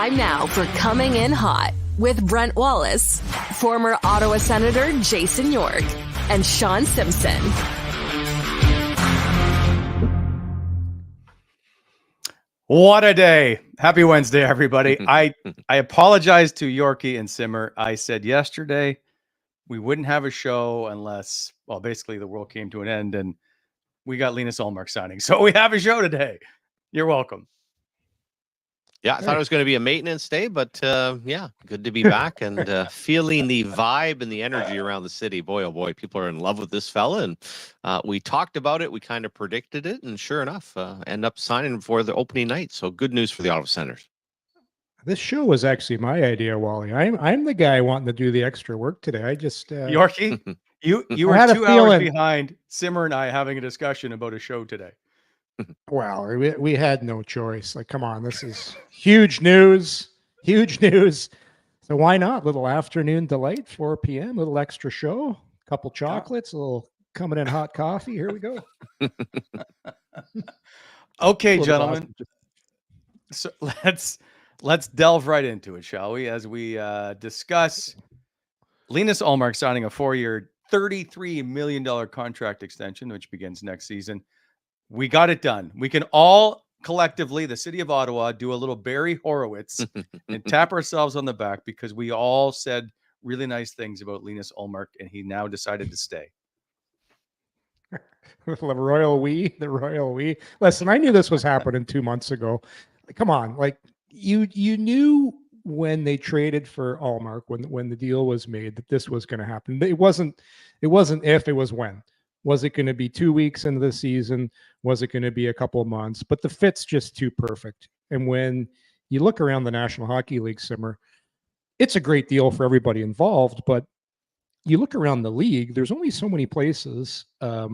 Time now for Coming In Hot with Brent Wallace, former Ottawa Senator Jason York, and Shawn Simpson. What a day. Happy Wednesday, everybody. I apologize to Yorkie and Simmer. I said yesterday we wouldn't have a show unless, well, basically the world came to an end and we got Linus Ullmark signing. So we have a show today. You're welcome. Yeah, I thought it was going to be a maintenance day, but yeah, good to be back and feeling the vibe and the energy around the city. Boy, oh boy, people are in love with this fella. And we talked about it. We kind of predicted it. And sure enough, end up signing for the opening night. So good news for the Ottawa Senators. This show was actually my idea, Wally. I'm the guy wanting to do the extra work today. I just Yorkie, you were 2 hours behind Simmer and I having a discussion about a show today. Well, we had no choice. Like, come on, this is huge news. Huge news. So why not? Little afternoon delight, 4 p.m., little extra show, couple chocolates, a little coming in hot coffee. Here we go. Okay, gentlemen. So let's delve right into it, shall we? As we discuss Linus Ullmark signing a 4-year, $33 million contract extension, which begins next season. We got it done. We can all collectively, the city of Ottawa, do a little Barry Horowitz and tap ourselves on the back because we all said really nice things about Linus Ullmark, and he now decided to stay. The royal we. Listen, I knew this was happening 2 months ago. Come on, like you knew when they traded for Ullmark, when the deal was made, that this was going to happen. It wasn't if, it was when. Was it going to be 2 weeks into the season? Was it going to be a couple of months? But the fit's just too perfect. And when you look around the National Hockey League, Simmer, it's a great deal for everybody involved. But you look around the league, there's only so many places a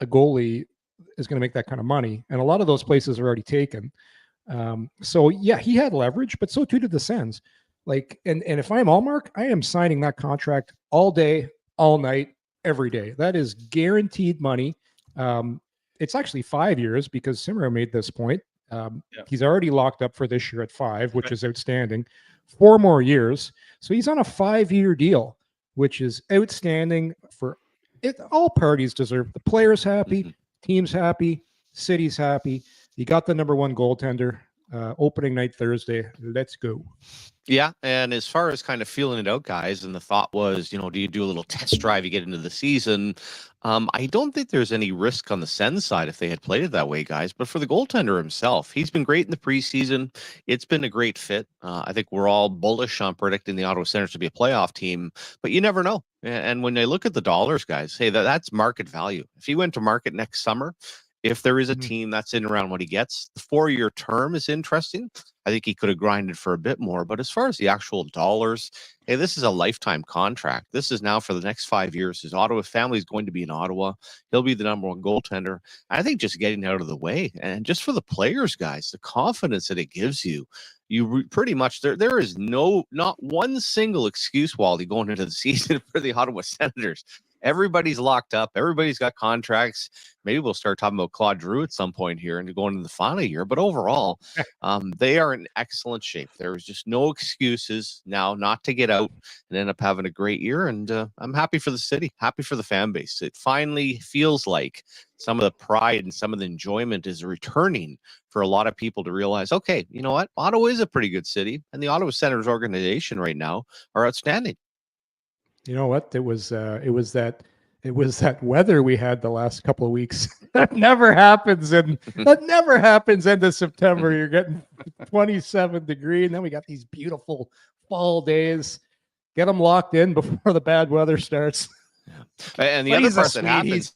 goalie is going to make that kind of money. And a lot of those places are already taken. So, yeah, he had leverage, but so too did the Sens. Like, and if I'm Ullmark, I am signing that contract all day, all night, every day. That is guaranteed money. It's actually 5 years because Simmer made this point. He's already locked up for this year at 5, which is outstanding. 4 more years. So he's on a 5-year deal, which is outstanding for it. All parties deserve. The players happy, team's happy, city's happy. You got the number 1 goaltender. Opening night Thursday. Let's go. Yeah, and as far as kind of feeling it out, guys, and the thought was, do you do a little test drive, you get into the season? I don't think there's any risk on the Sens side if they had played it that way, guys. But for the goaltender himself, he's been great in the preseason. It's been a great fit. I think we're all bullish on predicting the Ottawa Senators to be a playoff team, but you never know. And when they look at the dollars, guys, hey, that's market value. If he went to market next summer, if there is a team that's in around what he gets, the 4-year term is interesting. I think he could have grinded for a bit more. But as far as the actual dollars, hey, this is a lifetime contract. This is now for the next 5 years. His Ottawa family is going to be in Ottawa. He'll be the number 1 goaltender. I think just getting out of the way and just for the players, guys, the confidence that it gives you. Pretty much there is not one single excuse, Wally, going into the season for the Ottawa Senators. Everybody's locked up. Everybody's got contracts. Maybe we'll start talking about Claude Giroux at some point here and going into the final year. But overall, they are in excellent shape. There is just no excuses now not to get out and end up having a great year. And I'm happy for the city, happy for the fan base. It finally feels like some of the pride and some of the enjoyment is returning for a lot of people to realize, okay, you know what? Ottawa is a pretty good city. And the Ottawa Senators organization right now are outstanding. You know what? It was that weather we had the last couple of weeks. That never happens end of September. You're getting 27 degrees, and then we got these beautiful fall days. Get them locked in before the bad weather starts. Yeah. And the other part that happens.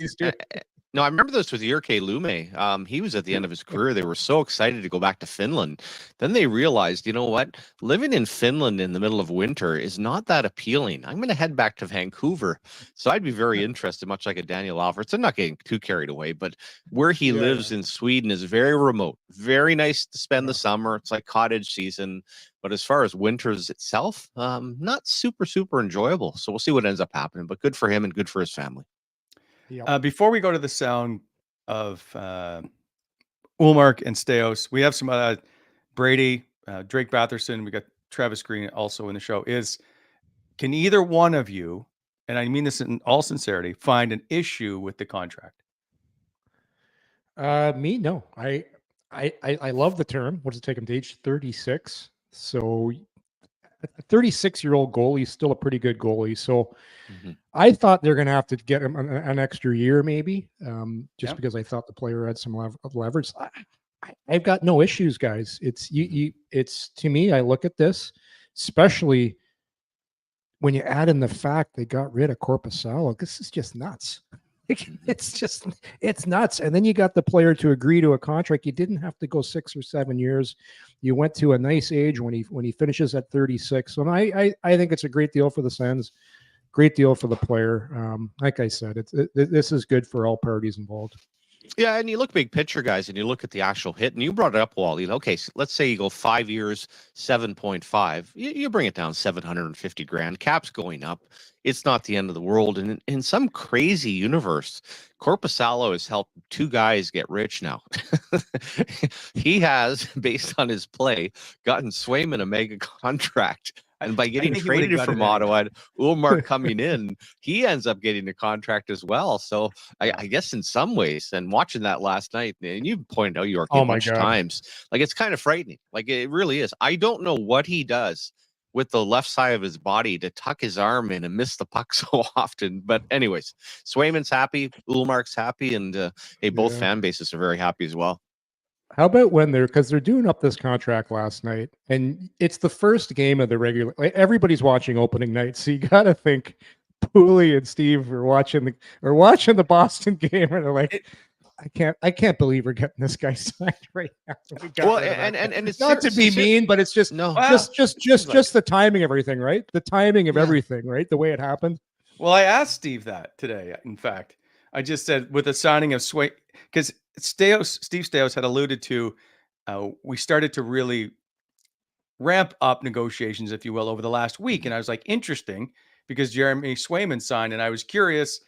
No, I remember this with Jyrki Lumme. He was at the end of his career. They were so excited to go back to Finland. Then they realized, you know what? Living in Finland in the middle of winter is not that appealing. I'm going to head back to Vancouver. So I'd be very interested, much like a Daniel Alfredsson. I'm not getting too carried away, but where he lives in Sweden is very remote. Very nice to spend the summer. It's like cottage season. But as far as winters itself, not super, super enjoyable. So we'll see what ends up happening. But good for him and good for his family. Before we go to the sound of Ullmark and Staios, we have some Brady Drake Batherson, we got Travis Green also in the show, is can either one of you, and I mean this in all sincerity, find an issue with the contract? Me, no. I love the term. What does it take him to age 36? So a 36-year-old goalie is still a pretty good goalie. So I thought they're going to have to get him an extra year, maybe, just because I thought the player had some leverage. I've got no issues, guys. It's it's to me. I look at this, especially when you add in the fact they got rid of Korpisalo. This is just nuts. It's nuts. And then you got the player to agree to a contract. You didn't have to go 6 or 7 years. You went to a nice age when he finishes at 36. So I think it's a great deal for the Sens. Great deal for the player. Like I said, this is good for all parties involved. Yeah, and you look big picture, guys, and you look at the actual hit, and you brought it up, Wally. Okay, so let's say you go 5 years, 7.5. You bring it down 750 grand. Cap's going up. It's not the end of the world. And in some crazy universe, Korpisalo has helped 2 guys get rich now. He has, based on his play, gotten Swayman a mega contract. And by getting traded from Ottawa, Ullmark coming in, he ends up getting a contract as well. So I guess in some ways, and watching that last night, and you pointed out York a bunch of times, like it's kind of frightening. Like it really is. I don't know what he does with the left side of his body to tuck his arm in and miss the puck so often. But anyways, Swayman's happy, Ullmark's happy, and both fan bases are very happy as well. How about when because they're doing up this contract last night, and it's the first game of the regular. Like, everybody's watching opening night, so you got to think Pooley and Steve are watching the Boston game, and they're like, I can't believe we're getting this guy signed right now. Well, and it's not to be mean, but it's just just the timing of everything, right? The timing of everything, right? The way it happened. Well, I asked Steve that today. In fact, I just said with the signing of Sway, because Steve Staios had alluded to, we started to really ramp up negotiations, if you will, over the last week. And I was like, interesting, because Jeremy Swayman signed, and I was curious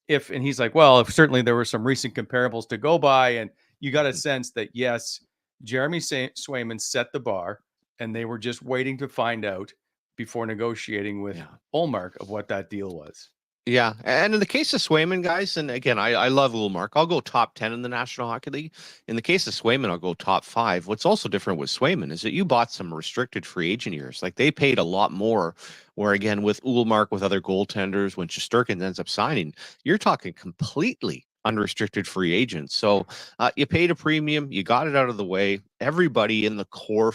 and he's like, well, certainly there were some recent comparables to go by. And you got a sense that, yes, Jeremy Swayman set the bar, and they were just waiting to find out before negotiating with Ullmark of what that deal was. Yeah, and in the case of Swayman, guys, and again, I love Ullmark. I'll go top 10 in the National Hockey League. In the case of Swayman, I'll go top 5. What's also different with Swayman is that you bought some restricted free agent years. Like, they paid a lot more, where, again, with Ullmark, with other goaltenders, when Shesterkin ends up signing, you're talking completely unrestricted free agents. So you paid a premium, you got it out of the way. Everybody in the core,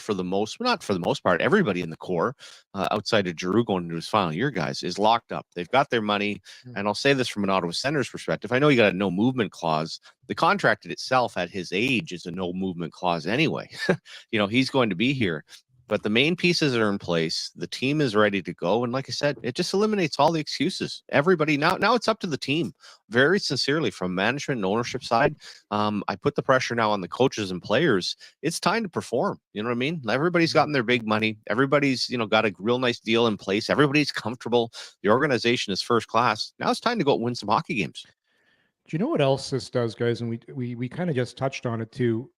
not for the most part, everybody in the core, outside of Giroux going into his final year, guys, is locked up. They've got their money. And I'll say this from an Ottawa Senators perspective. I know you got a no movement clause. The contract itself at his age is a no movement clause anyway. He's going to be here. But the main pieces are in place. The team is ready to go. And like I said, it just eliminates all the excuses. Everybody now it's up to the team. Very sincerely, from management and ownership side, I put the pressure now on the coaches and players. It's time to perform. You know what I mean? Everybody's gotten their big money. Everybody's, got a real nice deal in place. Everybody's comfortable. The organization is first class. Now it's time to go win some hockey games. Do you know what else this does, guys? And we kind of just touched on it too.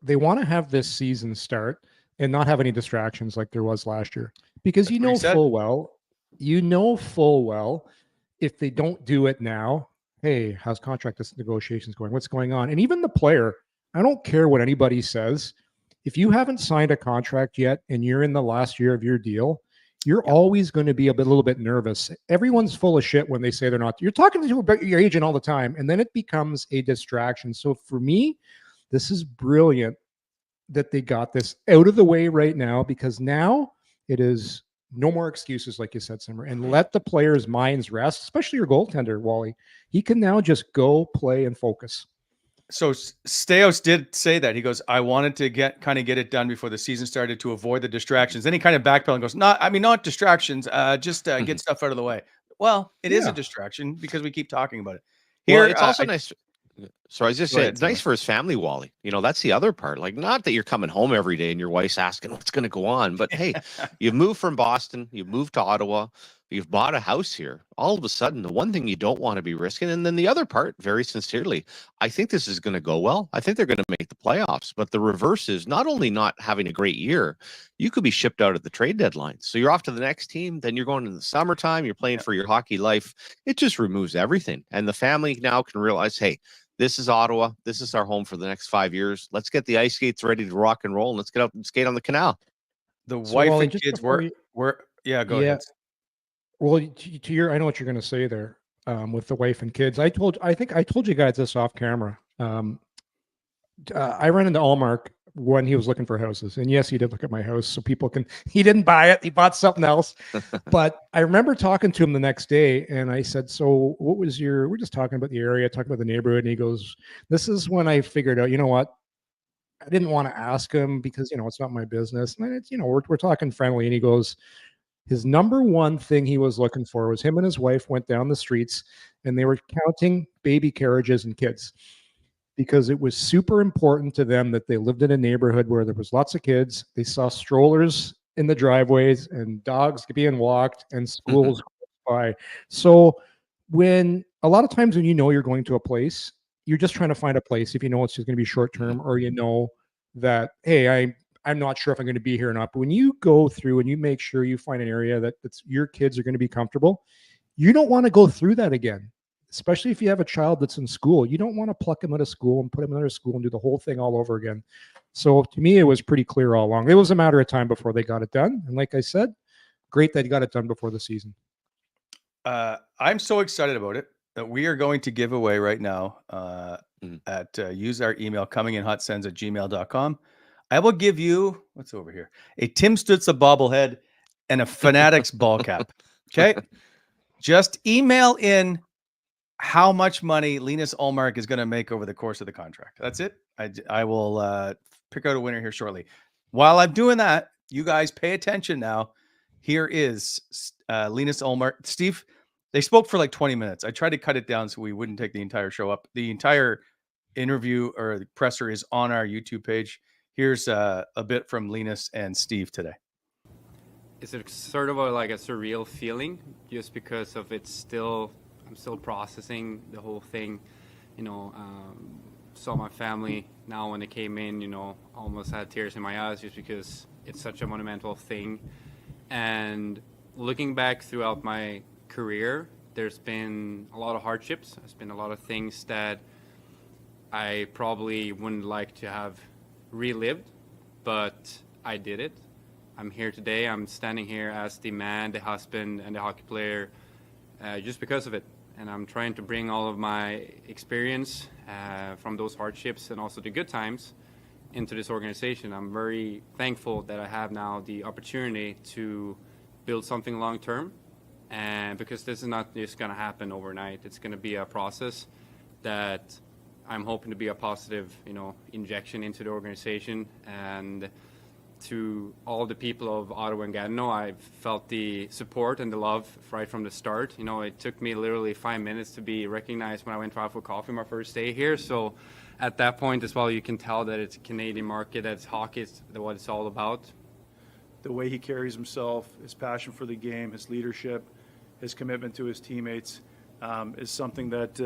They want to have this season start and not have any distractions like there was last year, because you know full well, if they don't do it now, hey, how's contract negotiations going? What's going on? And even the player, I don't care what anybody says. If you haven't signed a contract yet and you're in the last year of your deal, you're always going to be a little bit nervous. Everyone's full of shit when they say they're not. You're talking to your agent all the time, and then it becomes a distraction. So for me, this is brilliant that they got this out of the way right now, because now it is no more excuses, like you said, Simmer, and let the players' minds rest, especially your goaltender, Wally. He can now just go play and focus. So Staios did say that. He goes, I wanted to get it done before the season started to avoid the distractions. Then he kind of backpedaled and goes, not distractions, just get stuff out of the way. Well, it is a distraction because we keep talking about it. Here, it's also nice. So I was just saying, it's nice for his family, Wally. That's the other part. Like, not that you're coming home every day and your wife's asking what's going to go on, but hey, you've moved from Boston, you've moved to Ottawa. You've bought a house here. All of a sudden, the one thing you don't want to be risking, and then the other part, very sincerely, I think this is going to go well. I think they're going to make the playoffs. But the reverse is not only not having a great year, you could be shipped out at the trade deadline. So you're off to the next team. Then you're going in the summertime. You're playing for your hockey life. It just removes everything. And the family now can realize, hey, this is Ottawa. This is our home for the next 5 years. Let's get the ice skates ready to rock and roll, and let's get out and skate on the canal. The wife Wally, and kids were go ahead. Well, to your, I know what you're going to say there with the wife and kids. I think I told you guys this off camera. I ran into Ullmark when he was looking for houses, and yes, he did look at my house, so people can. He didn't buy it; he bought something else. But I remember talking to him the next day, and I said, "So, what was your?" We're just talking about the area, talking about the neighborhood, and he goes, "This is when I figured out. You know what? I didn't want to ask him because it's not my business, and it's we're talking friendly." And he goes, his number one thing he was looking for was him and his wife went down the streets and they were counting baby carriages and kids because it was super important to them that they lived in a neighborhood where there was lots of kids. They saw strollers in the driveways and dogs being walked and schools by. So when a lot of times when you're going to a place, you're just trying to find a place if you know it's just going to be short term, or that, hey, I'm not sure if I'm going to be here or not. But when you go through and you make sure you find an area that's your kids are going to be comfortable, you don't want to go through that again, especially if you have a child that's in school. You don't want to pluck them out of school and put them in another school and do the whole thing all over again. So to me, it was pretty clear all along. It was a matter of time before they got it done. And like I said, great that he got it done before the season. I'm so excited about it that we are going to give away right now use our email cominginhotsens@gmail.com. I will give you, what's over here, a Tim Stützle bobblehead and a Fanatics ball cap. Okay. Just email in how much money Linus Ullmark is going to make over the course of the contract. That's it. I will pick out a winner here shortly. While I'm doing that, you guys pay attention now. Here is Linus Ullmark. Steve, they spoke for like 20 minutes. I tried to cut it down so we wouldn't take the entire show up. The entire interview or the presser is on our YouTube page. Here's a bit from Linus and Steve today. It's sort of like a surreal feeling just because of I'm still processing the whole thing. Saw my family now when they came in, almost had tears in my eyes just because it's such a monumental thing. And looking back throughout my career, there's been a lot of hardships. There's been a lot of things that I probably wouldn't like to have relived, but I did it. I'm here today. I'm standing here as the man, the husband, and the hockey player just because of it. And I'm trying to bring all of my experience from those hardships and also the good times into this organization. I'm very thankful that I have now the opportunity to build something long term, and because this is not just going to happen overnight. It's going to be a process that I'm hoping to be a positive, injection into the organization. And to all the people of Ottawa and Gatineau, I've felt the support and the love right from the start. It took me literally 5 minutes to be recognized when I went out for coffee my first day here. So at that point as well, you can tell that it's a Canadian market, that it's hockey, it's what it's all about. The way he carries himself, his passion for the game, his leadership, his commitment to his teammates is something that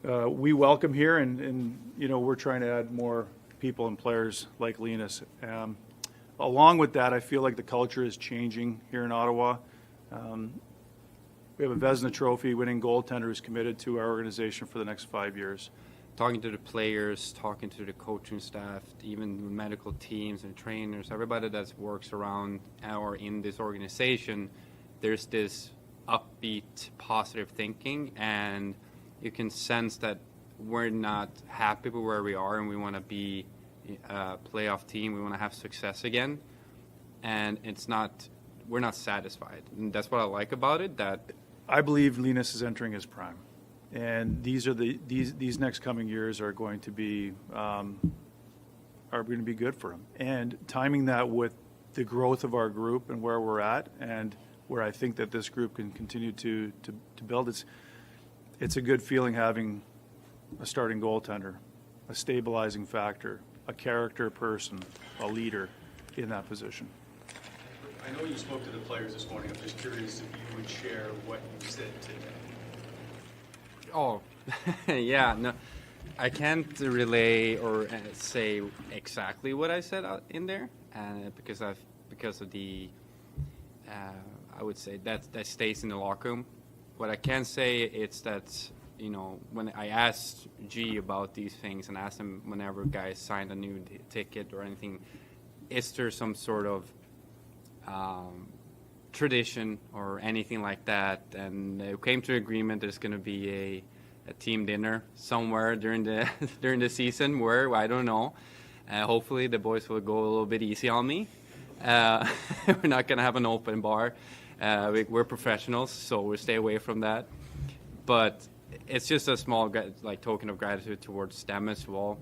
we welcome here, and we're trying to add more people and players like Linus. Along with that, I feel like the culture is changing here in Ottawa. We have a Vezina Trophy winning goaltender who's committed to our organization for the next 5 years. Talking to the players, talking to the coaching staff, even medical teams and trainers, everybody that works around or in this organization, there's this upbeat, positive thinking, and you can sense that we're not happy with where we are and we want to be a playoff team. We want to have success again. And we're not satisfied. And that's what I like about it, that I believe Linus is entering his prime. And these next coming years are going to be good for him. And timing that with the growth of our group and where we're at, and where I think that this group can continue to build, it's a good feeling having a starting goaltender, a stabilizing factor, a character person, a leader in that position. I know you spoke to the players this morning. I'm just curious if you would share what you said today. Oh, yeah. No, I can't relay or say exactly what I said out in there, because of the I would say that stays in the locker room. What I can say it's that, you know, when I asked G about these things and asked him whenever guys signed a new ticket or anything, is there some sort of tradition or anything like that? And they came to agreement there's going to be a team dinner somewhere during the during the season where, I don't know. Hopefully the boys will go a little bit easy on me. We're not going to have an open bar. We're professionals, so we'll stay away from that. But it's just a small token of gratitude towards them as well.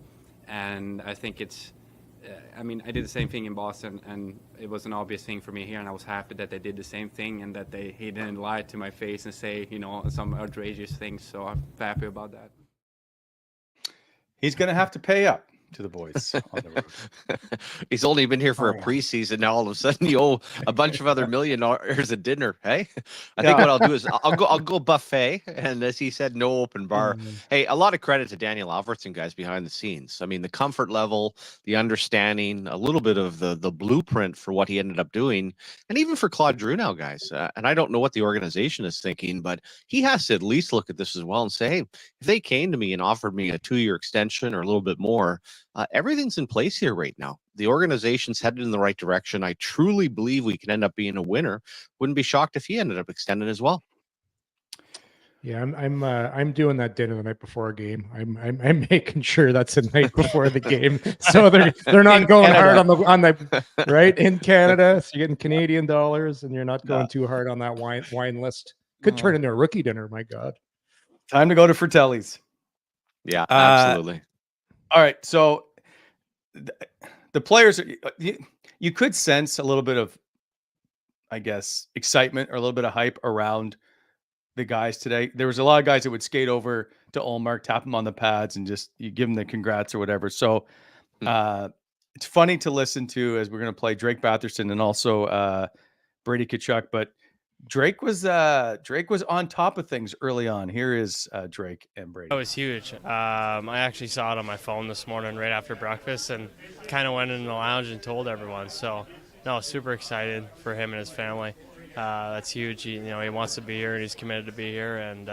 And I think it's, I mean, I did the same thing in Boston, and it was an obvious thing for me here, and I was happy that they did the same thing and that he didn't lie to my face and say, you know, some outrageous things. So I'm happy about that. He's going to have to pay up to the boys on the road. He's only been here for a preseason. Now all of a sudden you owe a bunch of other $1 million a dinner. Hey, I think what I'll do is I'll go buffet, and as he said, no open bar. Hey, a lot of credit to Daniel Alfredsson, guys, behind the scenes. I mean, the comfort level, the understanding, a little bit of the blueprint for what he ended up doing, and even for Claude Drew now, guys. And I don't know what the organization is thinking, but he has to at least look at this as well and say, hey, if they came to me and offered me a 2-year extension or a little bit more, everything's in place here right now. The organization's headed in the right direction. I truly believe we can end up being a winner. Wouldn't be shocked if he ended up extending as well. Yeah, I'm doing that dinner the night before a game. I'm making sure that's the night before the game, so they're not going hard on the right in Canada. So you're getting Canadian dollars, and you're not going too hard on that wine list. Could turn into a rookie dinner. My God, time to go to Fratelli's. Yeah, absolutely. All right, so the players, you could sense a little bit of, I guess, excitement or a little bit of hype around the guys today. There was a lot of guys that would skate over to Ullmark, tap him on the pads, and just you give him the congrats or whatever. So it's funny to listen to as we're going to play Drake Batherson and also Brady Tkachuk, but Drake was on top of things early on. Here is Drake and Brady. That was huge. I actually saw it on my phone this morning right after breakfast, and kind of went in the lounge and told everyone. So, no, super excited for him and his family. That's huge. He wants to be here and he's committed to be here, and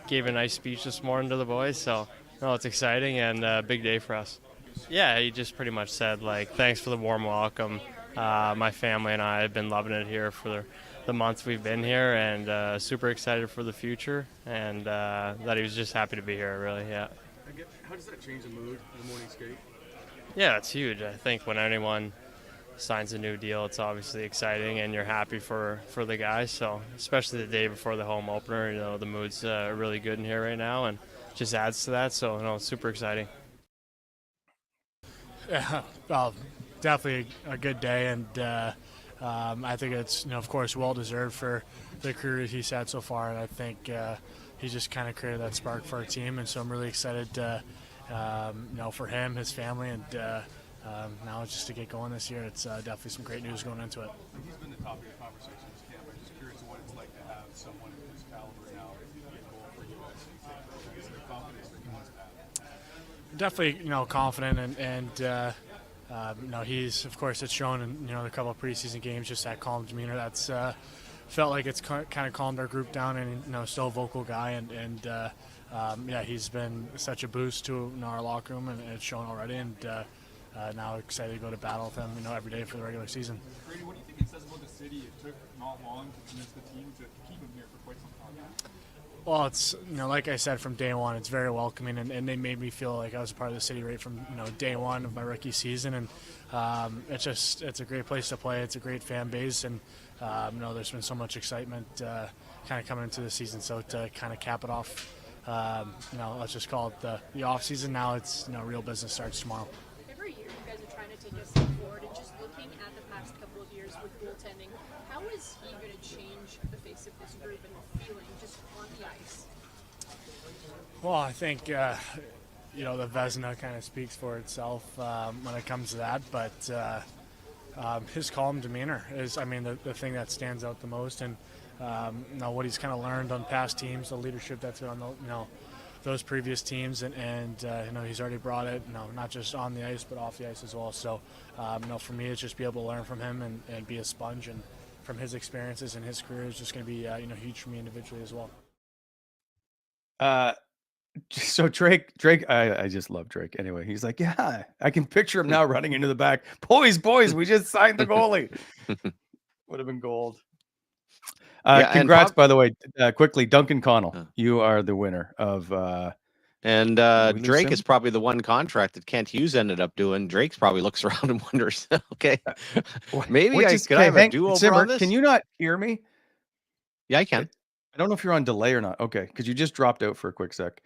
gave a nice speech this morning to the boys. So, no, it's exciting and a big day for us. Yeah, he just pretty much said, thanks for the warm welcome. My family and I have been loving it here for the months we've been here, and super excited for the future, and that he was just happy to be here, really, yeah. How does that change the mood in the morning skate? Yeah, it's huge. I think when anyone signs a new deal, it's obviously exciting, and you're happy for the guys, so especially the day before the home opener, the mood's really good in here right now, and just adds to that, so it's super exciting. Yeah, well, definitely a good day, and I think it's, of course, well-deserved for the career he's had so far, and I think he just kind of created that spark for our team, and so I'm really excited for him, his family, and now just to get going this year. It's definitely some great news going into it. He's been the top of your conversation this camp. I'm just curious what it's like to have someone of his caliber now be a goal for you guys. Is there confidence that he wants to have? Definitely, confident, and he's, of course, it's shown in a couple of preseason games, just that calm demeanor. That's felt like it's kind of calmed our group down, and still a vocal guy, and he's been such a boost to our locker room, and it's shown already, and now excited to go to battle with him every day for the regular season. Brady, what do you think it says about the city? It took not long to convince the team to keep him here for quite some time. Well, it's, like I said, from day one, it's very welcoming, and they made me feel like I was a part of the city right from, day one of my rookie season, and it's a great place to play. It's a great fan base, and, there's been so much excitement kind of coming into the season, so to kind of cap it off, let's just call it the off season. Now it's, real business starts tomorrow. Every year you guys are trying to take a step forward, and just looking at the past couple of years with goaltending, how is he going to change the face of this group and the feeling just on the ice? Well, I think, the Vezina kind of speaks for itself when it comes to that. But, his calm demeanor is, I mean, the thing that stands out the most. And you know, what he's kind of learned on past teams, the leadership that's on the, you know, those previous teams, and you know, he's already brought it, you know, not just on the ice but off the ice as well. So you know, for me, it's just be able to learn from him and be a sponge, and from his experiences and his career is just going to be you know, huge for me individually as well. So Drake, I just love Drake. Anyway, he's like, yeah, I can picture him now running into the back. Boys, we just signed the goalie. Would have been gold. Congrats, by the way. Quickly, Duncan Connell, you are the winner of. Drake is probably the one contract that Kent Hughes ended up doing. Drake's probably looks around and wonders, okay, maybe I have a do-over on this? Can you not hear me? Yeah, I can. I don't know if you're on delay or not. Okay, because you just dropped out for a quick sec.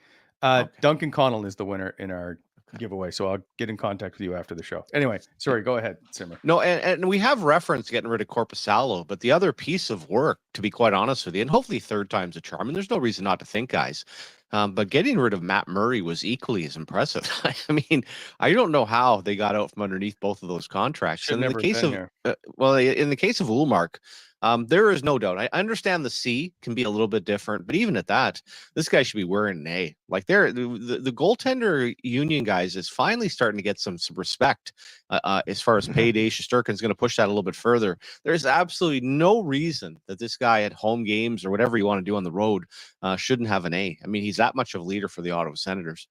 Duncan Connell is the winner in our giveaway, so I'll get in contact with you after the show. Anyway, sorry, go ahead, Simmer. No, and we have reference getting rid of Korpisalo, but the other piece of work, to be quite honest with you, and hopefully third time's a charm, and there's no reason not to think, guys, but getting rid of Matt Murray was equally as impressive. I mean, I don't know how they got out from underneath both of those contracts. And in the case of in the case of Ullmark, there is no doubt. I understand the C can be a little bit different, but even at that, this guy should be wearing an A. Like the goaltender union guys is finally starting to get some respect as far as payday. Shesterkin's going to push that a little bit further. There's absolutely no reason that this guy at home games or whatever you want to do on the road shouldn't have an A. I mean, he's that much of a leader for the Ottawa Senators.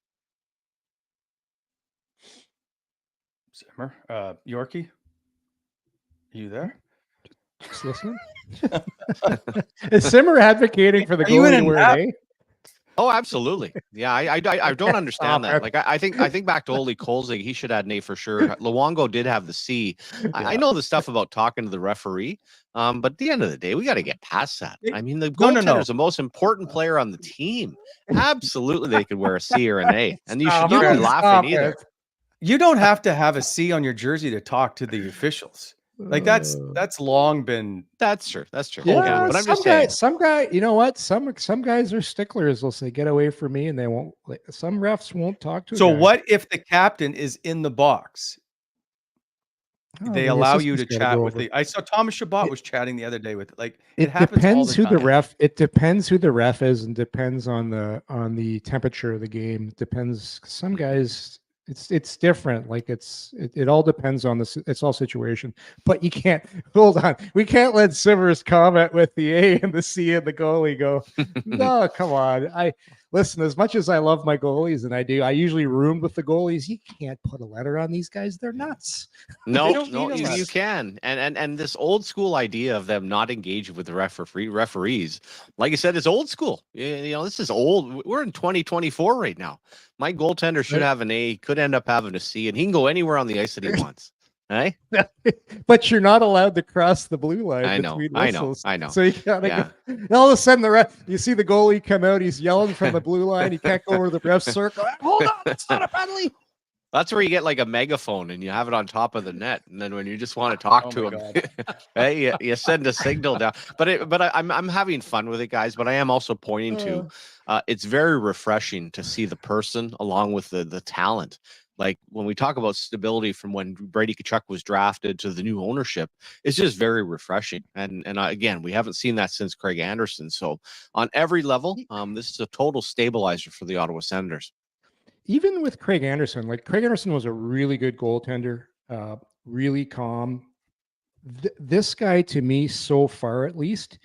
Simmer, Yorkie, you there? Just listening. Is Simmer advocating for the goalie to wear an A? Oh, absolutely. Yeah, I don't understand that. Like, I think back to Ole Kolzig, he should have an A for sure. Luongo did have the C. I know the stuff about talking to the referee, but at the end of the day, we got to get past that. I mean, the goaltender is the most important player on the team. Absolutely, they could wear a C or an A, and you should not be laughing either. You don't have to have a C on your jersey to talk to the officials. Like that's long been. That's true. Yeah, but I'm just saying. Some guy, you know what? Some guys are sticklers. They'll say, "Get away from me," and they won't. Some refs won't talk to. So what if the captain is in the box? They allow you to chat with the. I saw Thomas Chabot was chatting the other day with like. It depends who the ref. It depends who the ref is, and depends on the temperature of the game. It depends. Some guys. It's different. Like it all depends on it's all situation. But you can't hold on. We can't let Simmers comment with the A and the C and the goalie go. No, come on. Listen, as much as I love my goalies, and I usually room with the goalies. You can't put a letter on these guys. They're nuts. No, you can. And this old school idea of them not engaging with the referees, like I said, is old school. You know, this is old. We're in 2024 right now. My goaltender should have an A, could end up having a C, and he can go anywhere on the ice that he wants. Right? But you're not allowed to cross the blue line. I know. So you gotta go. All of a sudden, you see the goalie come out. He's yelling from the blue line. He can't go over the ref circle. Hold on, it's not a penalty. That's where you get like a megaphone and you have it on top of the net, and then when you just want to talk to him, hey, you send a signal down. But I'm having fun with it, guys. But I am also pointing to it's very refreshing to see the person along with the talent. Like when we talk about stability from when Brady Tkachuk was drafted to the new ownership, it's just very refreshing. And again, we haven't seen that since Craig Anderson. So on every level, this is a total stabilizer for the Ottawa Senators. Even with Craig Anderson, like Craig Anderson was a really good goaltender, really calm. This guy, to me, so far at least,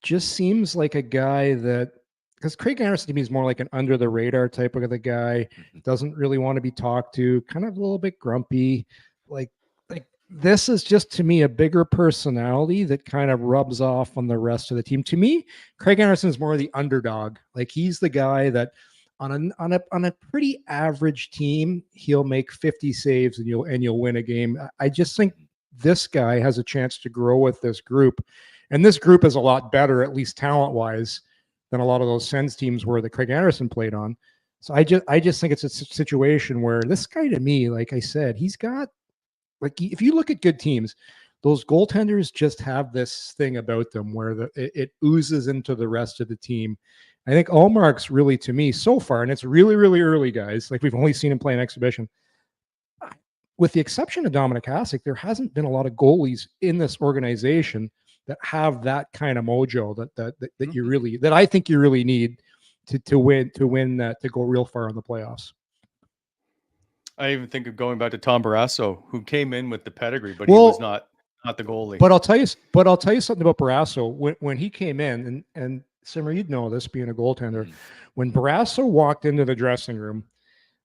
just seems like a guy that, because Craig Anderson to me is more like an under the radar type of the guy, doesn't really want to be talked to, kind of a little bit grumpy. Like this is just to me a bigger personality that kind of rubs off on the rest of the team. To me, Craig Anderson is more the underdog. Like he's the guy that on a pretty average team, he'll make 50 saves and you'll win a game. I just think this guy has a chance to grow with this group, and this group is a lot better, at least talent wise, than a lot of those Sens teams were that Craig Anderson played on. So I just think it's a situation where this guy, to me, like I said, he's got, like, if you look at good teams, those goaltenders just have this thing about them where it oozes into the rest of the team. I think Ullmark's really, to me, so far, and it's really, really early, guys, like we've only seen him play an exhibition. with the exception of Dominic Hasek, there hasn't been a lot of goalies in this organization that have that kind of mojo that you really, that I think you really need to win, to go real far in the playoffs. I even think of going back to Tom Barrasso, who came in with the pedigree, but he was not the goalie. But I'll tell you something about Barrasso. When he came in, and Simmer, you'd know this being a goaltender, when Barrasso walked into the dressing room,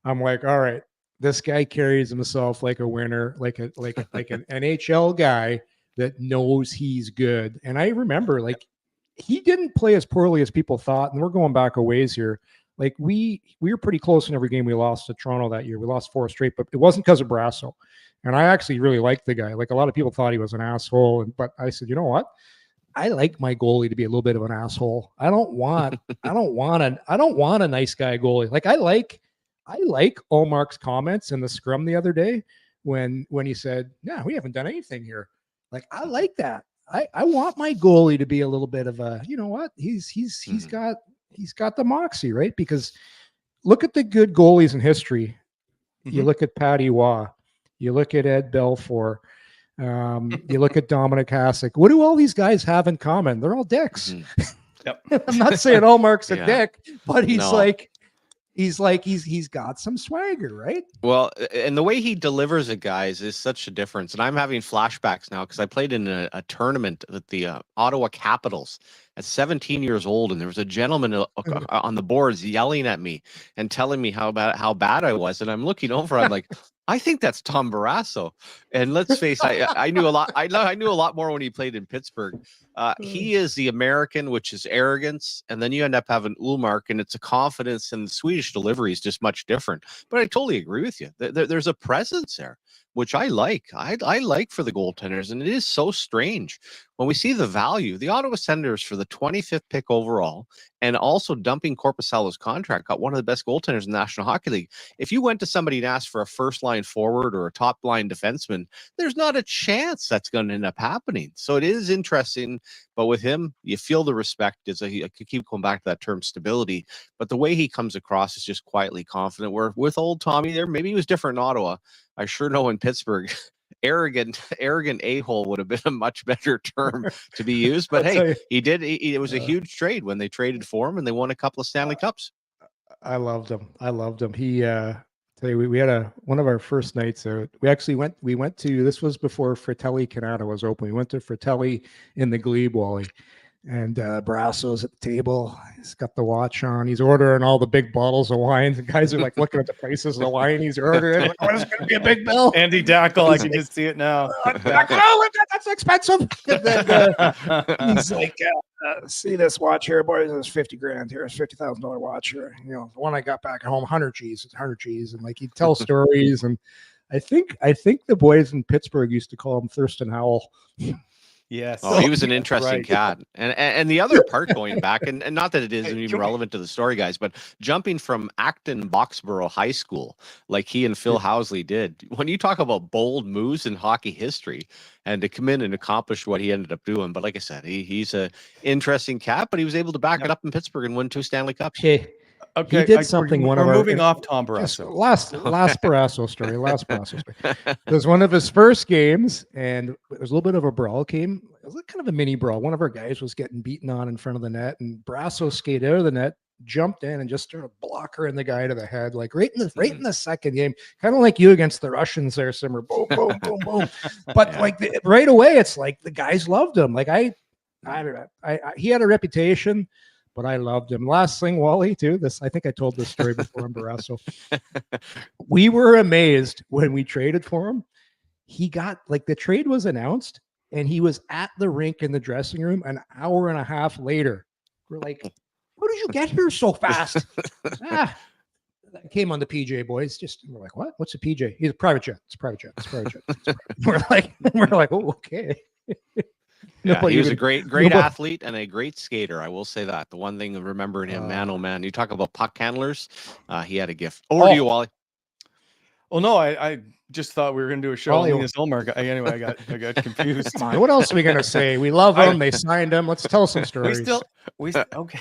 I'm like, all right, this guy carries himself like a winner, like an NHL guy that knows he's good. And I remember, like, he didn't play as poorly as people thought, and we're going back a ways here. Like, we were pretty close in every game we lost to Toronto that year. We lost 4 straight, but it wasn't because of Barrasso. And I actually really liked the guy. Like, a lot of people thought he was an asshole, but I said, you know what? I like my goalie to be a little bit of an asshole. I don't want a nice guy goalie. Like, I like Ullmark's comments in the scrum the other day when he said, "Yeah, we haven't done anything here." Like, I like that. I want my goalie to be a little bit of a, you know what? He's got the moxie, right? Because look at the good goalies in history. You look at Patty Waugh, you look at Ed Belfour, you look at Dominic Hasek. What do all these guys have in common? They're all dicks. Yep. I'm not saying Ullmark's a dick, but he's got some swagger, right? Well, and the way he delivers it, guys, is such a difference. And I'm having flashbacks now because I played in a tournament with the Ottawa Capitals at 17 years old, and there was a gentleman on the boards yelling at me and telling me how bad I was. And I'm looking over, I'm like, I think that's Tom Barrasso. And let's face, I knew a lot. I knew a lot more when he played in Pittsburgh. He is the American, which is arrogance, and then you end up having Ullmark, and it's a confidence, and the Swedish delivery is just much different. But I totally agree with you. There's a presence there, which I like. I like for the goaltenders, and it is so strange when we see the value. The Ottawa Senators, for the 25th pick overall, and also dumping Korpisalo's contract, got one of the best goaltenders in the National Hockey League. If you went to somebody and asked for a first-line forward or a top-line defenseman, there's not a chance that's going to end up happening. So it is interesting, but with him, you feel the respect. I could keep going back to that term stability, but the way he comes across is just quietly confident. Where with old Tommy there, maybe he was different in Ottawa. I sure know in Pittsburgh, arrogant a-hole would have been a much better term to be used. But hey, it was a huge trade when they traded for him, and they won a couple of Stanley Cups. I loved him. He tell you, we had one of our first nights out. We went to, this was before Fratelli Canada was open. We went to Fratelli in the Glebe, Wally. And Barrasso's at the table. He's got the watch on. He's ordering all the big bottles of wine. The guys are like looking at the prices of the wine he's ordering. Like, oh, it's going to be a big bill. Andy Dackle, I can just see it now. That's expensive. Then, he's like, see this watch here, boys. It's $50,000 here. It's $50,000 watch here. You know, the one I got back at home, 100 G's. It's 100 G's. And like, he'd tell stories. And I think the boys in Pittsburgh used to call him Thurston Howell. Yes. Oh, he was an interesting cat. And the other part going back, and not that it isn't even relevant to the story, guys, but jumping from Acton Boxborough High School, like he and Phil Housley did, when you talk about bold moves in hockey history, and to come in and accomplish what he ended up doing. But like I said, he's a interesting cat, but he was able to back it up in Pittsburgh and win 2 Stanley Cups. Okay, he did something. We're moving off Tom Barrasso. Last Barrasso story. It was one of his first games, and it was a little bit of a brawl game. It was kind of a mini brawl. One of our guys was getting beaten on in front of the net, and Barrasso skated out of the net, jumped in, and just started blockering the guy to the head, like right in the second game, kind of like you against the Russians there, Simmer. Boom, boom, boom, boom. But like right away, it's like the guys loved him. Like he had a reputation. But I loved him. Last thing, Wally, too. I think I told this story before on Barrasso. We were amazed when we traded for him. He got, like, the trade was announced, and he was at the rink in the dressing room an hour and a half later. We're like, how did you get here so fast? That came on the PJ, boys. We're like, what? What's a PJ? He's a private jet. It's a private jet. We're like, oh, okay. Yeah, he was a great athlete and a great skater. I will say that. The one thing remembering him, man, oh man, you talk about puck handlers. He had a gift. Over to you, Wally. Well, no, I just thought we were going to do a show on Linus Ullmark. Anyway, I got confused. Come on, what else are we going to say? We love him. They signed him. Let's tell some stories. Okay.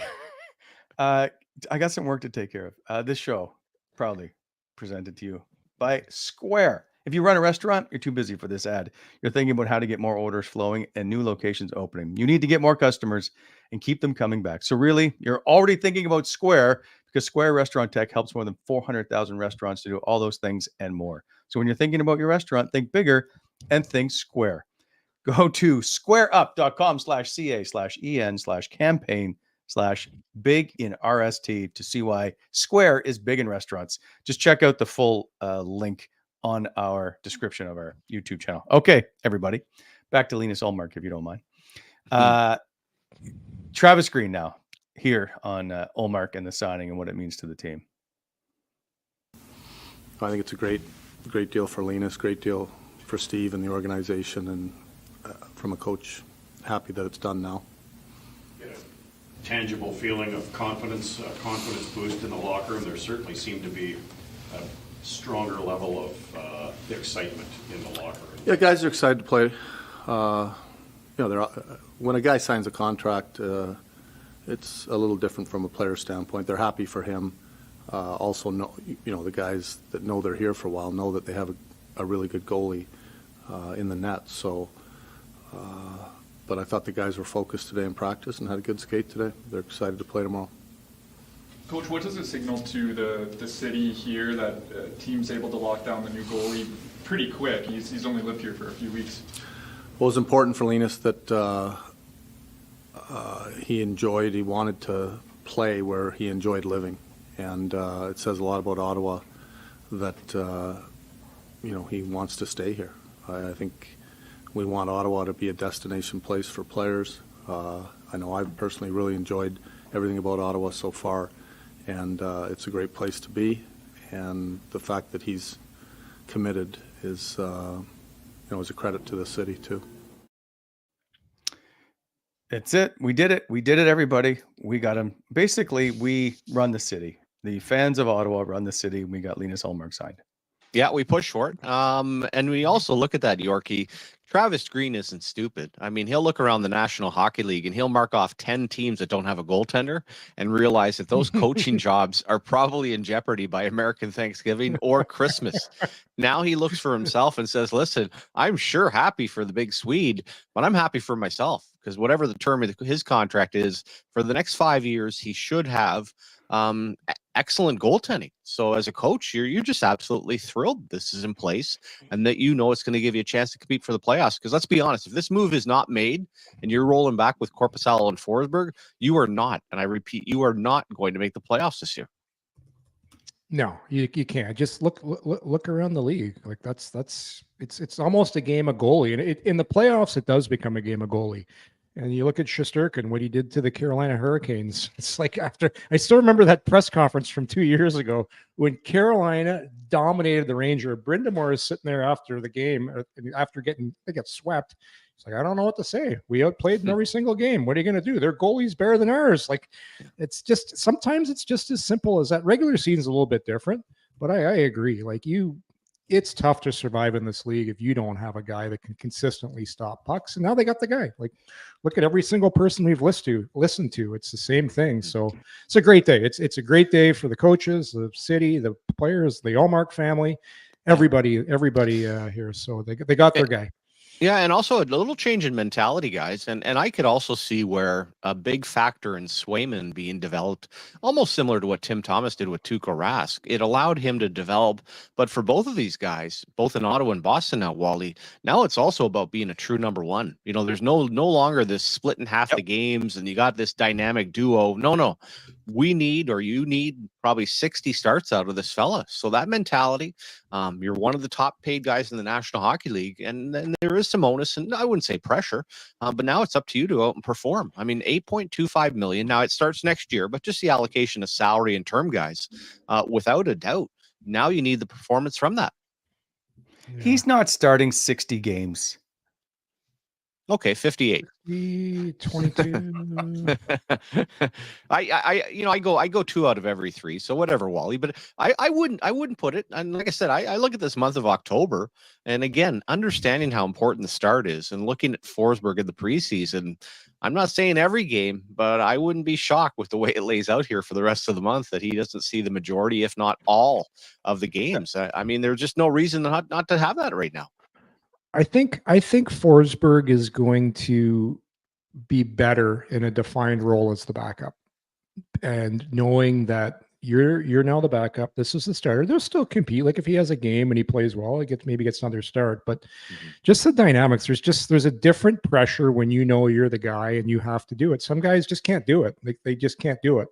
I got some work to take care of. This show proudly presented to you by Square. If you run a restaurant, you're too busy for this ad. You're thinking about how to get more orders flowing and new locations opening. You need to get more customers and keep them coming back. So really, you're already thinking about Square, because Square Restaurant Tech helps more than 400,000 restaurants to do all those things and more. So when you're thinking about your restaurant, think bigger and think Square. Go to squareup.com/ca/en/campaign/big in RST to see why Square is big in restaurants. Just check out the full link on our description of our YouTube channel. Okay, everybody, back to Linus Ullmark, if you don't mind. Travis Green now here on Ullmark and the signing and what it means to the team. I think it's a great deal for Linus, great deal for Steve and the organization, and from a coach, happy that it's done now. Get a tangible feeling of confidence, a confidence boost in the locker room. There certainly seemed to be a stronger level of excitement in the locker room. Yeah, guys are excited to play. When a guy signs a contract, it's a little different from a player standpoint. They're happy for him. Also, the guys that know they're here for a while know that they have a really good goalie in the net. So, but I thought the guys were focused today in practice and had a good skate today. They're excited to play tomorrow. Coach, what does it signal to the city here that team's able to lock down the new goalie pretty quick? He's only lived here for a few weeks. Well, it was important for Linus that he wanted to play where he enjoyed living. And it says a lot about Ottawa that, he wants to stay here. I think we want Ottawa to be a destination place for players. I know I've personally really enjoyed everything about Ottawa so far, and it's a great place to be. And the fact that he's committed is a credit to the city too. That's it. We did it. We did it, everybody. We got him. Basically, we run the city. The fans of Ottawa run the city. We got Linus Ullmark signed. Yeah, we push for it. And we also look at that, Yorkie. Travis Green isn't stupid. I mean, he'll look around the National Hockey League and he'll mark off 10 teams that don't have a goaltender and realize that those coaching jobs are probably in jeopardy by American Thanksgiving or Christmas. Now he looks for himself and says, listen, I'm sure happy for the big Swede, but I'm happy for myself, because whatever the term of his contract is, for the next 5 years, he should have excellent goaltending. So as a coach, you're just absolutely thrilled this is in place and that it's going to give you a chance to compete for the playoffs. Because let's be honest, if this move is not made and you're rolling back with Korpisalo and Forsberg, you are not, and I repeat, you are not going to make the playoffs this year. No, you can't. Just look around the league. Like it's almost a game of goalie, and in the playoffs it does become a game of goalie. And you look at Shesterkin, what he did to the Carolina Hurricanes. It's like I still remember that press conference from 2 years ago when Carolina dominated the Ranger. Brindamore is sitting there after the game, after they get swept. It's like, I don't know what to say. We outplayed in every single game. What are you going to do? Their goalie's better than ours. Like, it's just, sometimes it's just as simple as that. Regular season's a little bit different, but I agree. Like it's tough to survive in this league if you don't have a guy that can consistently stop pucks. And now they got the guy. Like, look at every single person we've listened to. It's the same thing. So it's a great day. It's a great day for the coaches, the city, the players, the Ullmark family, everybody here. So they got their guy. Yeah, and also a little change in mentality, guys. And I could also see where a big factor in Swayman being developed, almost similar to what Tim Thomas did with Tuukka Rask. It allowed him to develop. But for both of these guys, both in Ottawa and Boston now, Wally, now it's also about being a true number one. There's no longer this split in half the games and you got this dynamic duo. No. You need probably 60 starts out of this fella. So that mentality, you're one of the top paid guys in the National Hockey League. And then there is some onus, and I wouldn't say pressure, but now it's up to you to go out and perform. I mean, $8.25 million. Now it starts next year, but just the allocation of salary and term guys, without a doubt, now you need the performance from that. Yeah. He's not starting 60 games. Okay, 58. 22. I go 2 out of every 3, so whatever, Wally. But I wouldn't put it. And like I said, I look at this month of October, and again, understanding how important the start is, and looking at Forsberg in the preseason. I'm not saying every game, but I wouldn't be shocked with the way it lays out here for the rest of the month that he doesn't see the majority, if not all, of the games. I mean, there's just no reason not to have that right now. I think Forsberg is going to be better in a defined role as the backup, and knowing that you're now the backup, this is the starter. They'll still compete. Like if he has a game and he plays well, he maybe gets another start. But just the dynamics. There's a different pressure when you know you're the guy and you have to do it. Some guys just can't do it. They just can't do it.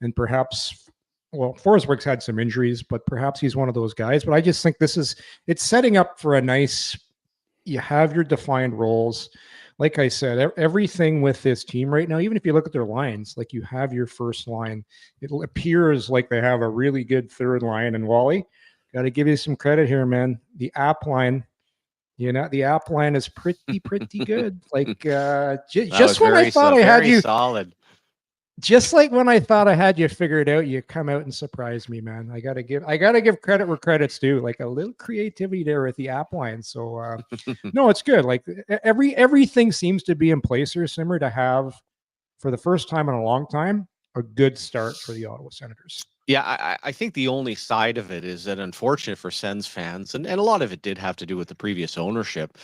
And perhaps, well, Forsberg's had some injuries, but perhaps he's one of those guys. But I just think it's setting up for a nice. You have your defined roles. Like I said, everything with this team right now, even if you look at their lines, like you have your first line, it appears like they have a really good third line. And Wally, got to give you some credit here, man. The app line, the app line is pretty good. Like just when I thought I had you solid. Just like when I thought I had you figured out, you come out and surprise me, man. I gotta give credit where credit's due. Like a little creativity there with the app line. So no, it's good. Like everything seems to be in place here, Simmer, to have for the first time in a long time a good start for the Ottawa Senators. Yeah, I think the only side of it is that unfortunate for Sens fans, and a lot of it did have to do with the previous ownership.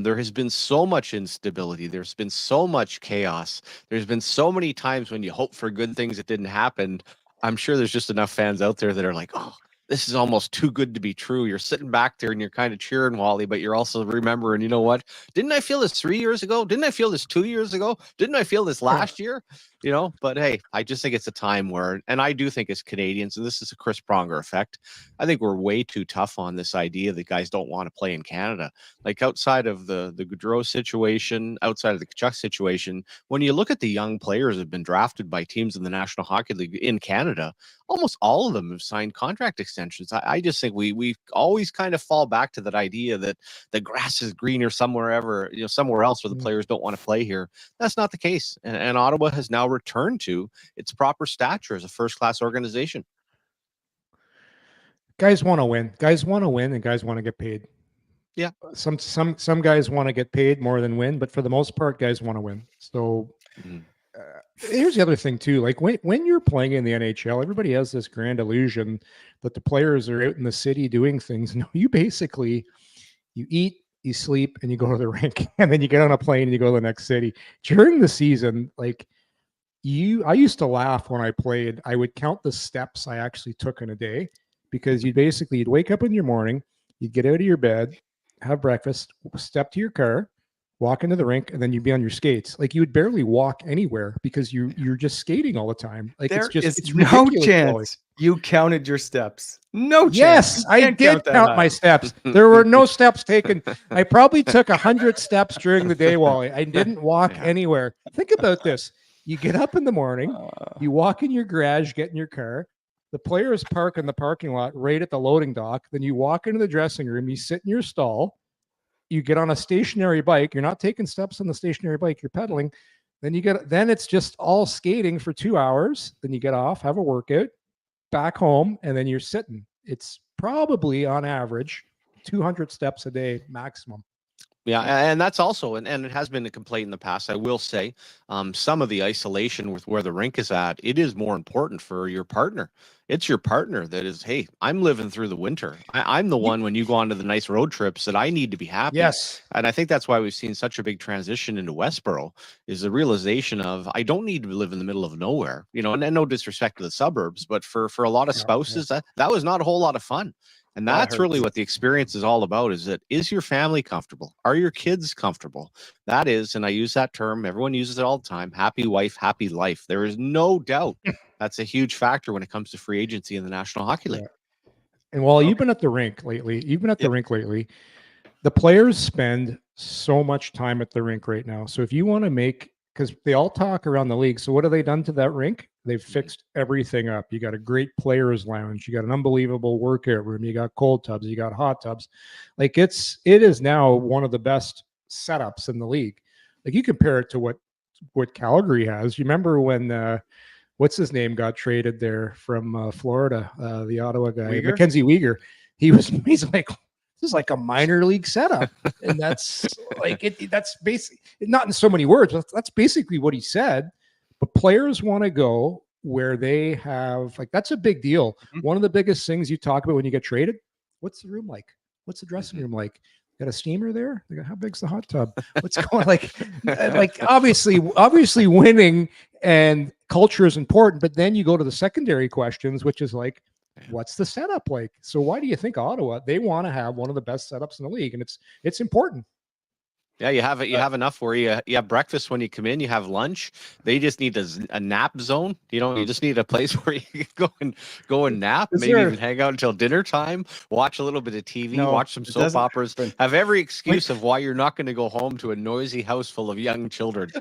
There has been so much instability. There's been so much chaos. There's been so many times when you hope for good things that didn't happen. I'm sure there's just enough fans out there that are like, oh, this is almost too good to be true. You're sitting back there and you're kind of cheering, Wally, but you're also remembering, you know what? Didn't I feel this 3 years ago? Didn't I feel this 2 years ago? Didn't I feel this last year? But hey, I just think it's a time where, and I do think as Canadians, and this is a Chris Pronger effect, I think we're way too tough on this idea that guys don't want to play in Canada. Like outside of the Gaudreau situation, outside of the Kachuk situation, when you look at the young players that have been drafted by teams in the National Hockey League in Canada, almost all of them have signed contract extensions. I just think we always kind of fall back to that idea that the grass is greener somewhere else where the players don't want to play here. That's not the case. And Ottawa has now returned to its proper stature as a first-class organization. Guys want to win. Guys want to win, and guys want to get paid. Yeah. Some guys want to get paid more than win, but for the most part, guys want to win. So here's the other thing too. Like when you're playing in the NHL, everybody has this grand illusion that the players are out in the city doing things. No, you eat, you sleep, and you go to the rink, and then you get on a plane and you go to the next city. During the season, like I used to laugh when I played. I would count the steps I actually took in a day, because you'd wake up in your morning, you'd get out of your bed, have breakfast, step to your car, walk into the rink, and then you'd be on your skates. Like you would barely walk anywhere because you're just skating all the time. Like it's no chance you counted your steps. No chance. Yes, I did count my steps. There were no steps taken. I probably took 100 steps during the day, Wally. I didn't walk anywhere. Think about this. You get up in the morning, you walk in your garage, get in your car. The players park in the parking lot right at the loading dock. Then you walk into the dressing room, you sit in your stall, you get on a stationary bike. You're not taking steps on the stationary bike, you're pedaling. Then it's just all skating for 2 hours. Then you get off, have a workout, back home, and then you're sitting. It's probably on average 200 steps a day maximum. Yeah, and that's also, and it has been a complaint in the past, I will say, some of the isolation with where the rink is at, it is more important for your partner. It's your partner that is, hey, I'm living through the winter. I'm the one when you go on to the nice road trips that I need to be happy. Yes. And I think that's why we've seen such a big transition into Westboro, is the realization of, I don't need to live in the middle of nowhere, and no disrespect to the suburbs, but for a lot of spouses, that was not a whole lot of fun. And that's really what the experience is all about, is your family comfortable? Are your kids comfortable? That is, and I use that term, everyone uses it all the time, happy wife, happy life. There is no doubt that's a huge factor when it comes to free agency in the National Hockey League. And while you've been at the rink lately, the players spend so much time at the rink right now. So if you want to because they all talk around the league. So what have they done to that rink? They've fixed everything up. You got a great players lounge. You got an unbelievable workout room. You got cold tubs. You got hot tubs. Like it is now one of the best setups in the league. Like you compare it to what Calgary has. You remember when what's his name got traded there from Florida, the Ottawa guy, Uyghur? Mackenzie Weegar. He's like, this is like a minor league setup, and that's like that's basic. Not in so many words, but that's basically what he said. But players want to go where they have that's a big deal. Mm-hmm. One of the biggest things you talk about when you get traded. What's the room like? What's the dressing room like? Got a steamer there? How big's the hot tub? What's going like obviously winning and culture is important, but then you go to the secondary questions, which is like, what's the setup like? So why do you think Ottawa, they want to have one of the best setups in the league? And it's important. Yeah, you have it. You have enough where you have breakfast when you come in. You have lunch. They just need a nap zone. You just need a place where you can go and nap. Maybe even hang out until dinner time. Watch a little bit of TV. Watch some soap operas. Have every excuse of why you're not going to go home to a noisy house full of young children.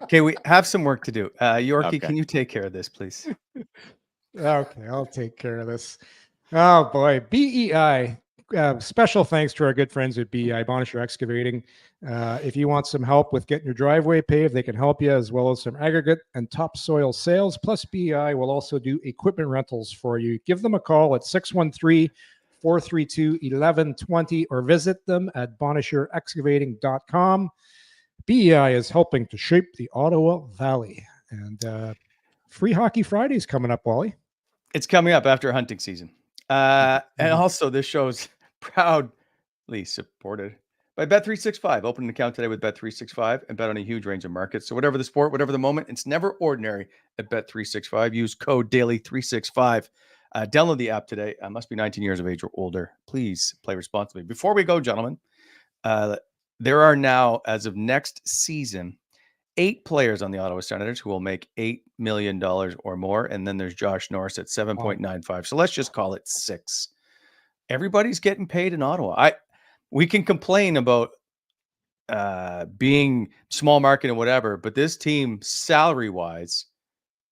Okay, we have some work to do. Yorkie, Can you take care of this, please? Okay, I'll take care of this. Oh boy, BEI. Special thanks to our good friends at BEI, Bonisher Excavating. If you want some help with getting your driveway paved, they can help you, as well as some aggregate and topsoil sales. Plus, BEI will also do equipment rentals for you. Give them a call at 613-432-1120 or visit them at bonisherexcavating.com. BEI is helping to shape the Ottawa Valley. And Free Hockey Fridays coming up, Wally. It's coming up after hunting season. And also, this show's proudly supported by Bet365. Open an account today with Bet365 and bet on a huge range of markets. So whatever the sport, whatever the moment, it's never ordinary at Bet365. Use code DAILY365. Download the app today. Must be 19 years of age or older. Please play responsibly. Before we go, gentlemen, there are now, as of next season, 8 players on the Ottawa Senators who will make $8 million or more. And then there's Josh Norris at 7.95. So let's just call it 6. Everybody's getting paid in Ottawa. We can complain about being small market and whatever, but this team, salary-wise,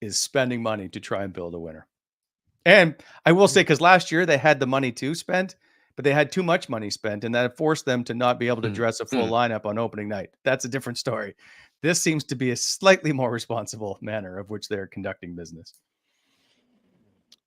is spending money to try and build a winner. And I will say, because last year they had the money to spend, but they had too much money spent, and that forced them to not be able to dress a full lineup on opening night. That's a different story. This seems to be a slightly more responsible manner of which they're conducting business.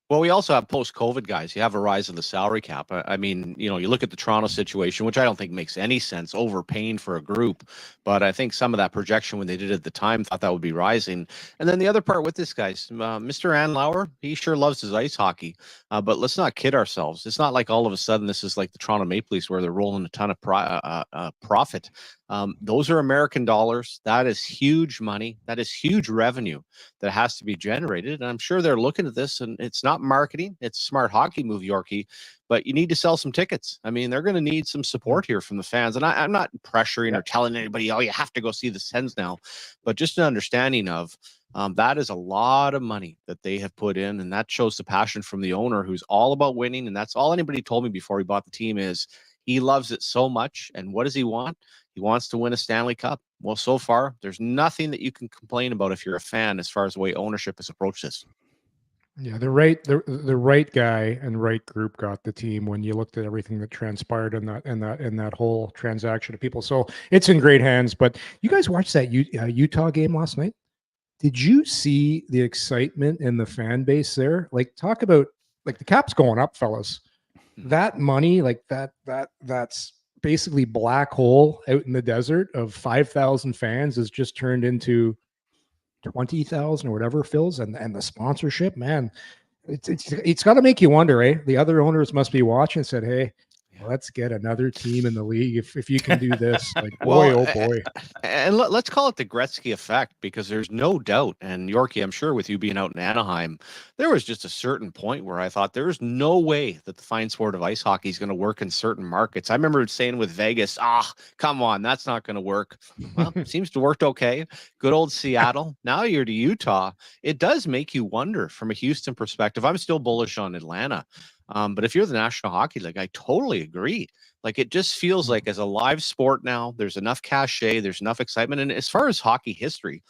Well, we also have post-COVID guys. You have a rise in the salary cap. I mean, you look at the Toronto situation, which I don't think makes any sense, overpaying for a group. But I think some of that projection when they did it at the time thought that would be rising. And then the other part with this, guys, Mr. Andlauer, he sure loves his ice hockey. But let's not kid ourselves. It's not like all of a sudden this is like the Toronto Maple Leafs where they're rolling a ton of profit. Those are American dollars. That is huge money. That is huge revenue that has to be generated. And I'm sure they're looking at this, and it's not marketing. It's a smart hockey move, Yorkie, but you need to sell some tickets. I mean, they're going to need some support here from the fans. And I'm not pressuring or telling anybody, oh, you have to go see the Sens now, but just an understanding of that is a lot of money that they have put in. And that shows the passion from the owner, who's all about winning. And that's all anybody told me before he bought the team is he loves it so much. And what does he want? He wants to win a Stanley Cup. Well, so far, there's nothing that you can complain about if you're a fan as far as the way ownership has approached this. Yeah, the right guy and right group got the team when you looked at everything that transpired in that whole transaction of people. So it's in great hands. But you guys watched that Utah game last night? Did you see the excitement in the fan base there? Like, talk about the cap's going up, fellas. That money, that's basically black hole out in the desert of 5,000 fans is just turned into 20,000 or whatever fills, and the sponsorship, man, it's got to make you wonder, eh? The other owners must be watching and said, hey, let's get another team in the league if you can do this. Like, boy, oh boy. And let's call it the Gretzky effect, because there's no doubt, and Yorkie, I'm sure with you being out in Anaheim, there was just a certain point where I thought there's no way that the fine sport of ice hockey is going to work in certain markets. I remember saying with Vegas, come on, that's not going to work. Well, it seems to work okay. Good old Seattle. Now you're to Utah. It does make you wonder from a Houston perspective. I'm still bullish on Atlanta. But if you're the National Hockey League, I totally agree Like, it just feels like as a live sport now, there's enough cachet, there's enough excitement. And as far as hockey history,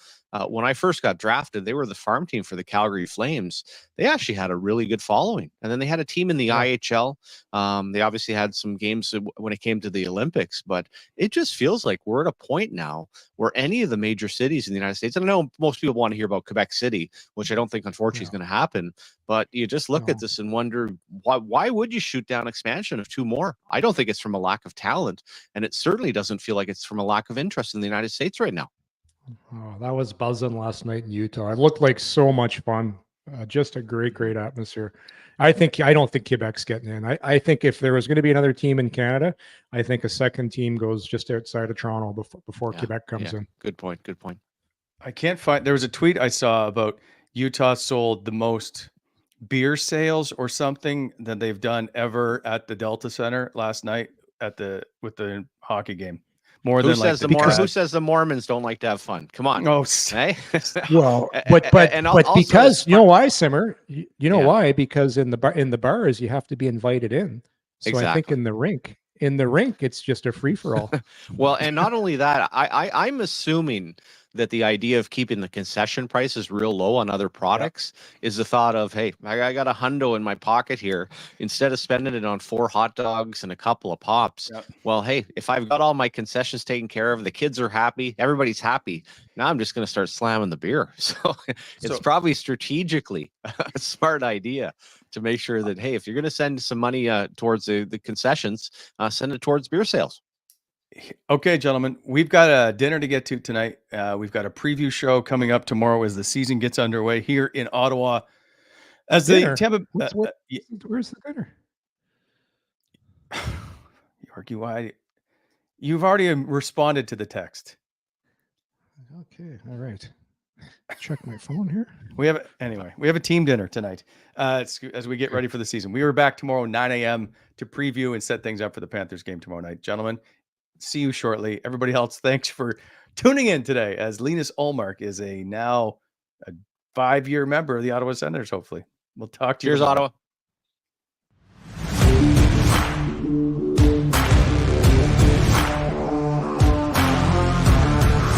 when I first got drafted, they were the farm team for the Calgary Flames. They actually had a really good following. And then they had a team in the IHL. They obviously had some games when it came to the Olympics, but it just feels like we're at a point now where any of the major cities in the United States, and I know most people want to hear about Quebec City, which I don't think unfortunately is going to happen, but you just look at this and wonder, why would you shoot down expansion of 2 more? I don't think it's from a lack of talent, and it certainly doesn't feel like it's from a lack of interest in the United States right now. Oh, that was buzzing last night in Utah. It looked like so much fun. Just a great atmosphere. I don't think Quebec's getting in. I think if there was going to be another team in Canada, I think a second team goes just outside of Toronto before Quebec comes in. Good point. I can't find. There was a tweet I saw about Utah sold the most beer sales or something that they've done ever at the Delta Center last night with the hockey game. More than like who says the Mormons don't like to have fun? Come on. Oh, hey? Well, but because you know why, Simmer? You know why? Because in the bars you have to be invited in. So exactly. I think in the rink it's just a free for all. Well, and not only that, I'm assuming that the idea of keeping the concession prices real low on other products is the thought of, hey, I got $100 in my pocket here. Instead of spending it on 4 hot dogs and a couple of pops, well, hey, if I've got all my concessions taken care of, the kids are happy, everybody's happy. Now I'm just going to start slamming the beer. So it's probably strategically a smart idea to make sure that, hey, if you're going to send some money towards the concessions, send it towards beer sales. Okay, gentlemen, we've got a dinner to get to tonight. We've got a preview show coming up tomorrow as the season gets underway here in Ottawa. As the Tampa, where's the dinner? Yorkie, why? You've already responded to the text. Okay, all right. Check my phone here. We have a team dinner tonight as we get ready for the season. We are back tomorrow 9 a.m. to preview and set things up for the Panthers game tomorrow night, gentlemen. See you shortly. Everybody else, thanks for tuning in today as Linus Ullmark is now a 5-year member of the Ottawa Senators, hopefully. We'll talk to you. Cheers, Ottawa.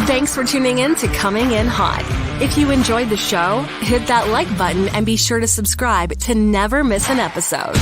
Thanks for tuning in to Coming In Hot. If you enjoyed the show, hit that like button and be sure to subscribe to never miss an episode.